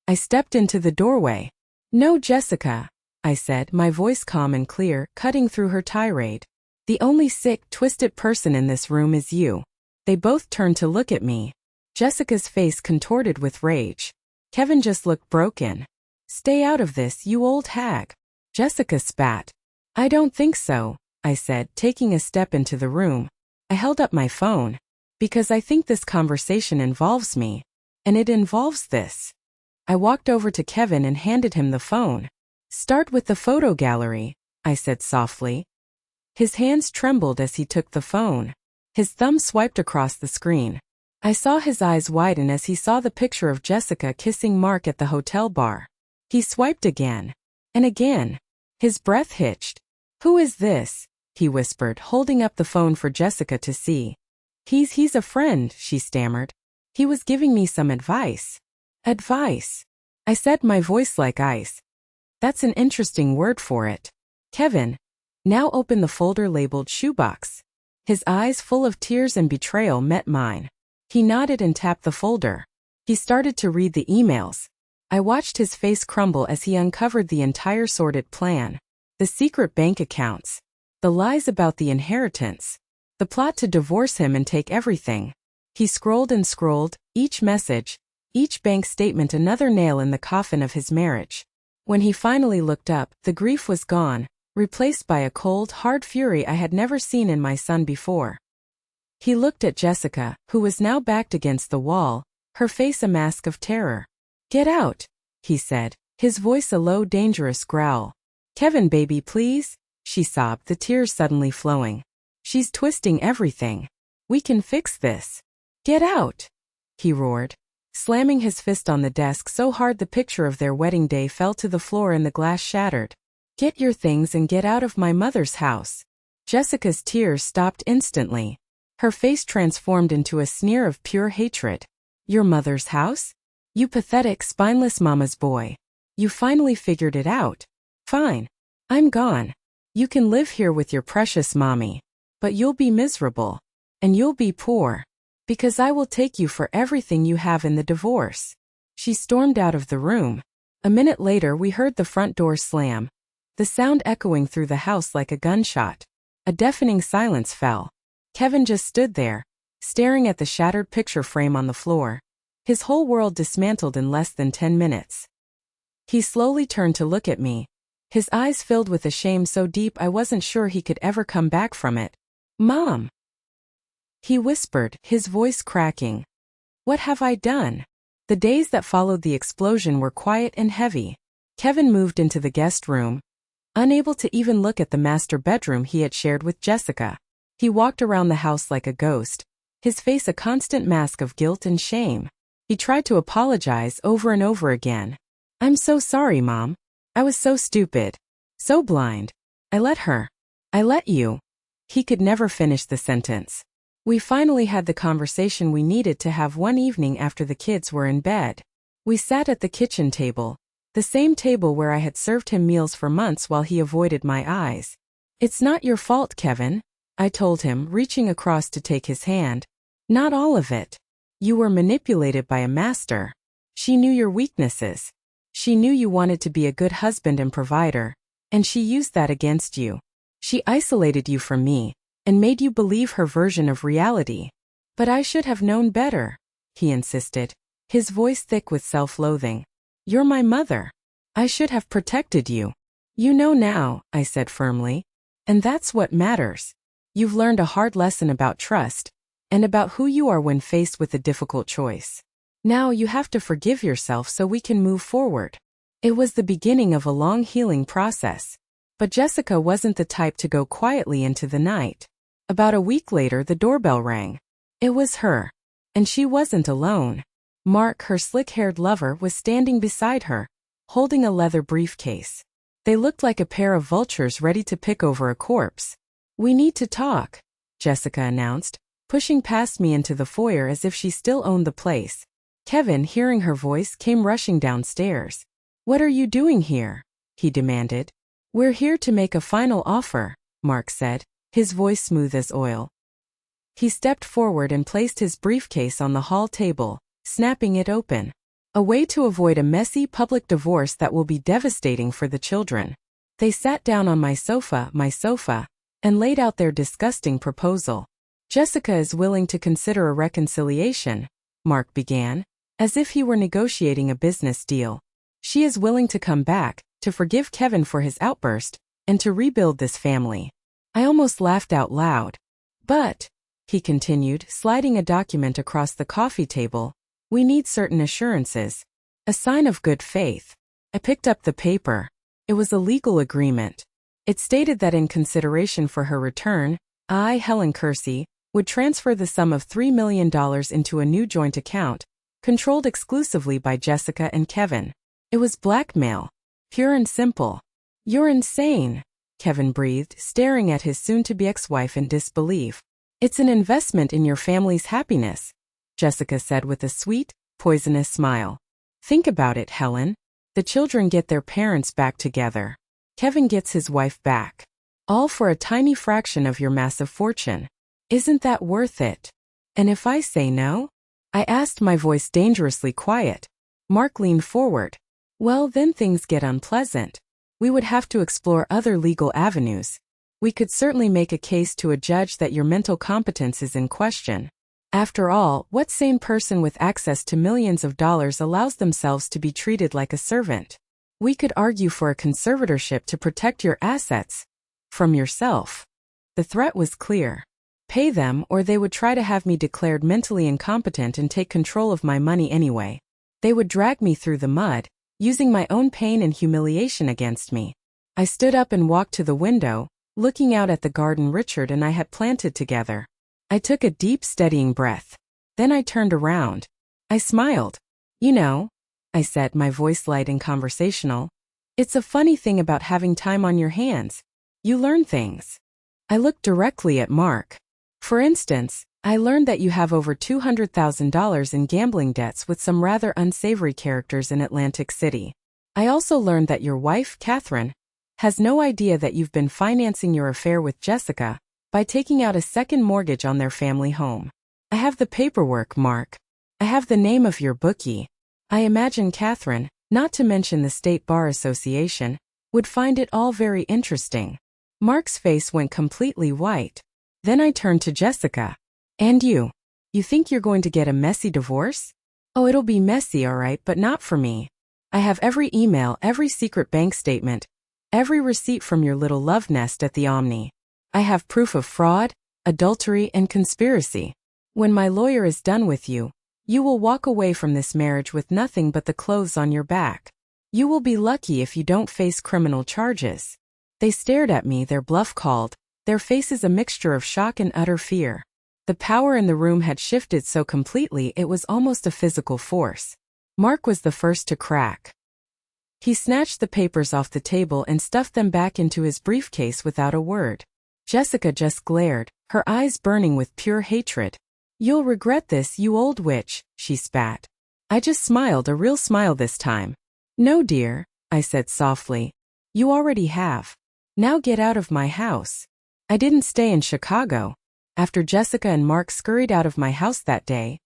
I stepped into the doorway. "No, Jessica," I said, my voice calm and clear, cutting through her tirade. "The only sick, twisted person in this room is you." They both turned to look at me. Jessica's face contorted with rage. Kevin just looked broken. "Stay out of this, you old hag." Jessica spat. "I don't think so," I said, taking a step into the room. I held up my phone. "Because I think this conversation involves me. And it involves this." I walked over to Kevin and handed him the phone. "Start with the photo gallery," I said softly. His hands trembled as he took the phone. His thumb swiped across the screen. I saw his eyes widen as he saw the picture of Jessica kissing Mark at the hotel bar. He swiped again. And again. His breath hitched. "Who is this?" he whispered, holding up the phone for Jessica to see. He's a friend," she stammered. "He was giving me some advice." "Advice?" I said, my voice like ice. "That's an interesting word for it. Kevin, now open the folder labeled shoebox." His eyes full of tears and betrayal met mine. He nodded and tapped the folder. He started to read the emails. I watched his face crumble as he uncovered the entire sordid plan. The secret bank accounts. The lies about the inheritance. The plot to divorce him and take everything. He scrolled and scrolled, each message, each bank statement another nail in the coffin of his marriage. When he finally looked up, the grief was gone, replaced by a cold, hard fury I had never seen in my son before. He looked at Jessica, who was now backed against the wall, her face a mask of terror. "Get out," he said, his voice a low, dangerous growl. "Kevin, baby, please," she sobbed, the tears suddenly flowing. "She's twisting everything. We can fix this." "Get out," he roared, slamming his fist on the desk so hard the picture of their wedding day fell to the floor and the glass shattered. "Get your things and get out of my mother's house." Jessica's tears stopped instantly. Her face transformed into a sneer of pure hatred. "Your mother's house? You pathetic, spineless mama's boy. You finally figured it out. Fine. I'm gone. You can live here with your precious mommy. But you'll be miserable. And you'll be poor." Because I will take you for everything you have in the divorce. She stormed out of the room. A minute later we heard the front door slam, the sound echoing through the house like a gunshot. A deafening silence fell. Kevin just stood there, staring at the shattered picture frame on the floor. His whole world dismantled in less than 10 minutes. He slowly turned to look at me, his eyes filled with a shame so deep I wasn't sure he could ever come back from it. "Mom," he whispered, his voice cracking. "What have I done?" The days that followed the explosion were quiet and heavy. Kevin moved into the guest room, unable to even look at the master bedroom he had shared with Jessica. He walked around the house like a ghost, his face a constant mask of guilt and shame. He tried to apologize over and over again. "I'm so sorry, Mom. I was so stupid. So blind. I let you." He could never finish the sentence. We finally had the conversation we needed to have one evening after the kids were in bed. We sat at the kitchen table, the same table where I had served him meals for months while he avoided my eyes. "It's not your fault, Kevin," I told him, reaching across to take his hand. "Not all of it. You were manipulated by a master. She knew your weaknesses. She knew you wanted to be a good husband and provider, and she used that against you. She isolated you from me, and made you believe her version of reality. But I should have known better," he insisted, his voice thick with self-loathing. "You're my mother. I should have protected you." "You know now," I said firmly. "And that's what matters. You've learned a hard lesson about trust, and about who you are when faced with a difficult choice. Now you have to forgive yourself so we can move forward." It was the beginning of a long healing process. But Jessica wasn't the type to go quietly into the night. About a week later the doorbell rang. It was her. And she wasn't alone. Mark, her slick-haired lover, was standing beside her, holding a leather briefcase. They looked like a pair of vultures ready to pick over a corpse. "We need to talk," Jessica announced, pushing past me into the foyer as if she still owned the place. Kevin, hearing her voice, came rushing downstairs. "What are you doing here?" he demanded. "We're here to make a final offer," Mark said, his voice smooth as oil. He stepped forward and placed his briefcase on the hall table, snapping it open. "A way to avoid a messy public divorce that will be devastating for the children." They sat down on my sofa, and laid out their disgusting proposal. "Jessica is willing to consider a reconciliation," Mark began, as if he were negotiating a business deal. "She is willing to come back, to forgive Kevin for his outburst, and to rebuild this family." I almost laughed out loud. "But," he continued, sliding a document across the coffee table, "we need certain assurances. A sign of good faith." I picked up the paper. It was a legal agreement. It stated that in consideration for her return, I, Helen Kersey, would transfer the sum of $3 million into a new joint account, controlled exclusively by Jessica and Kevin. It was blackmail. Pure and simple. "You're insane," Kevin breathed, staring at his soon-to-be ex-wife in disbelief. "It's an investment in your family's happiness," Jessica said with a sweet, poisonous smile. "Think about it, Helen. The children get their parents back together. Kevin gets his wife back. All for a tiny fraction of your massive fortune. Isn't that worth it? And if I say no?" I asked, my voice dangerously quiet. Mark leaned forward. "Well, then things get unpleasant. We would have to explore other legal avenues. We could certainly make a case to a judge that your mental competence is in question. After all, what sane person with access to millions of dollars allows themselves to be treated like a servant? We could argue for a conservatorship to protect your assets from yourself." The threat was clear. Pay them, or they would try to have me declared mentally incompetent and take control of my money anyway. They would drag me through the mud, using my own pain and humiliation against me. I stood up and walked to the window, looking out at the garden Richard and I had planted together. I took a deep, steadying breath. Then I turned around. I smiled. "You know," I said, my voice light and conversational, "it's a funny thing about having time on your hands. You learn things." I looked directly at Mark. "For instance, I learned that you have over $200,000 in gambling debts with some rather unsavory characters in Atlantic City. I also learned that your wife, Catherine, has no idea that you've been financing your affair with Jessica by taking out a second mortgage on their family home." I have the paperwork, Mark. I have the name of your bookie. I imagine Catherine, not to mention the State Bar Association, would find it all very interesting. Mark's face went completely white. Then I turned to Jessica. And you? You think you're going to get a messy divorce? Oh, it'll be messy, all right, but not for me. I have every email, every secret bank statement, every receipt from your little love nest at the Omni. I have proof of fraud, adultery, and conspiracy. When my lawyer is done with you, you will walk away from this marriage with nothing but the clothes on your back. You will be lucky if you don't face criminal charges. They stared at me, their bluff called, their faces a mixture of shock and utter fear. The power in the room had shifted so completely it was almost a physical force. Mark was the first to crack. He snatched the papers off the table and stuffed them back into his briefcase without a word. Jessica just glared, her eyes burning with pure hatred. You'll regret this, you old witch, she spat. I just smiled, a real smile this time. No, dear, I said softly. You already have. Now get out of my house. I didn't stay in Chicago. After Jessica and Mark scurried out of my house that day,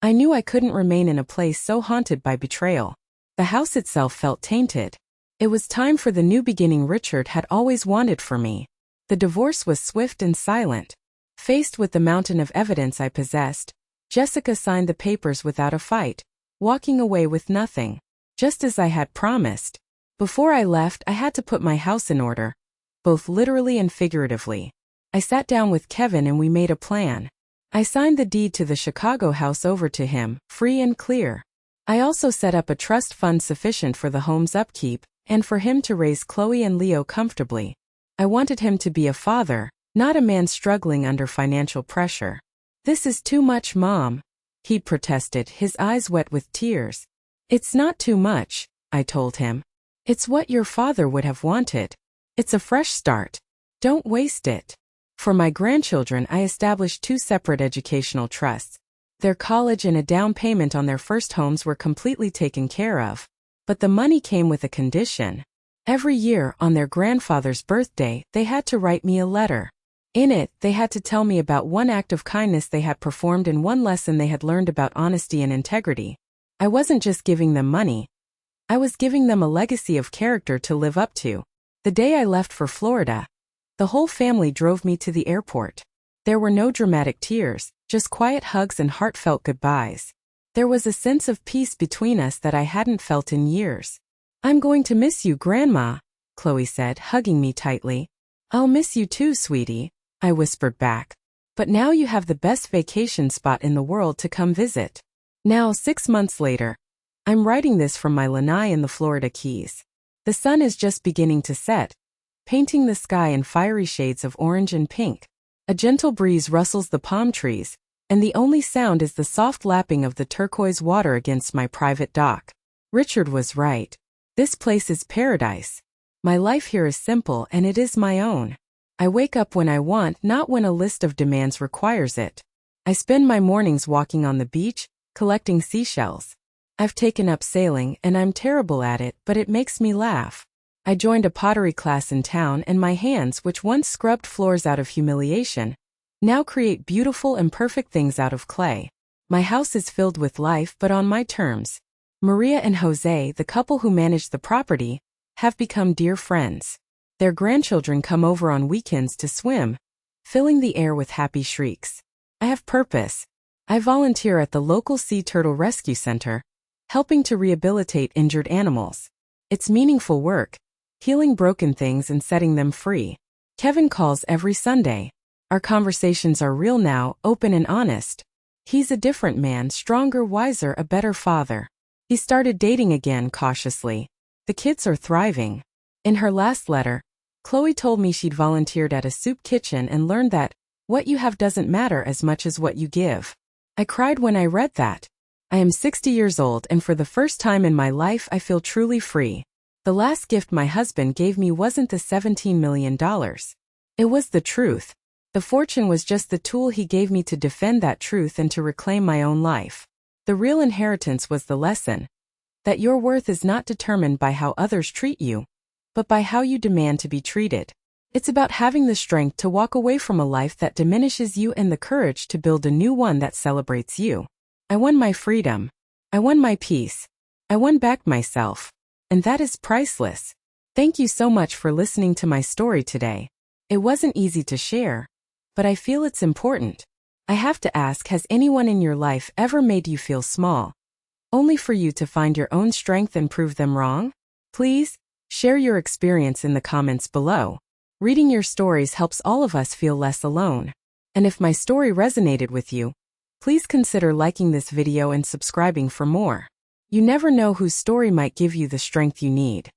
I knew I couldn't remain in a place so haunted by betrayal. The house itself felt tainted. It was time for the new beginning Richard had always wanted for me. The divorce was swift and silent. Faced with the mountain of evidence I possessed, Jessica signed the papers without a fight, walking away with nothing, just as I had promised. Before I left, I had to put my house in order, both literally and figuratively. I sat down with Kevin and we made a plan. I signed the deed to the Chicago house over to him, free and clear. I also set up a trust fund sufficient for the home's upkeep, and for him to raise Chloe and Leo comfortably. I wanted him to be a father, not a man struggling under financial pressure. This is too much, Mom, he protested, his eyes wet with tears. It's not too much, I told him. It's what your father would have wanted. It's a fresh start. Don't waste it. For my grandchildren, I established 2 separate educational trusts. Their college and a down payment on their first homes were completely taken care of. But the money came with a condition. Every year, on their grandfather's birthday, they had to write me a letter. In it, they had to tell me about one act of kindness they had performed and one lesson they had learned about honesty and integrity. I wasn't just giving them money. I was giving them a legacy of character to live up to. The day I left for Florida, the whole family drove me to the airport. There were no dramatic tears, just quiet hugs and heartfelt goodbyes. There was a sense of peace between us that I hadn't felt in years. I'm going to miss you, Grandma, Chloe said, hugging me tightly. I'll miss you too, sweetie, I whispered back. But now you have the best vacation spot in the world to come visit. Now, 6 months later, I'm writing this from my lanai in the Florida Keys. The sun is just beginning to set, painting the sky in fiery shades of orange and pink. A gentle breeze rustles the palm trees, and the only sound is the soft lapping of the turquoise water against my private dock. Richard was right. This place is paradise. My life here is simple and it is my own. I wake up when I want, not when a list of demands requires it. I spend my mornings walking on the beach, collecting seashells. I've taken up sailing and I'm terrible at it, but it makes me laugh. I joined a pottery class in town and my hands, which once scrubbed floors out of humiliation, now create beautiful and perfect things out of clay. My house is filled with life, but on my terms. Maria and Jose, the couple who manage the property, have become dear friends. Their grandchildren come over on weekends to swim, filling the air with happy shrieks. I have purpose. I volunteer at the local sea turtle rescue center, helping to rehabilitate injured animals. It's meaningful work, healing broken things and setting them free. Kevin calls every Sunday. Our conversations are real now, open and honest. He's a different man, stronger, wiser, a better father. He started dating again cautiously. The kids are thriving. In her last letter, Chloe told me she'd volunteered at a soup kitchen and learned that what you have doesn't matter as much as what you give. I cried when I read that. I am 60 years old and for the first time in my life I feel truly free. The last gift my husband gave me wasn't the $17 million. It was the truth. The fortune was just the tool he gave me to defend that truth and to reclaim my own life. The real inheritance was the lesson that your worth is not determined by how others treat you, but by how you demand to be treated. It's about having the strength to walk away from a life that diminishes you and the courage to build a new one that celebrates you. I won my freedom. I won my peace. I won back myself. And that is priceless. Thank you so much for listening to my story today. It wasn't easy to share, but I feel it's important. I have to ask, has anyone in your life ever made you feel small, only for you to find your own strength and prove them wrong? Please, share your experience in the comments below. Reading your stories helps all of us feel less alone. And if my story resonated with you, please consider liking this video and subscribing for more. You never know whose story might give you the strength you need.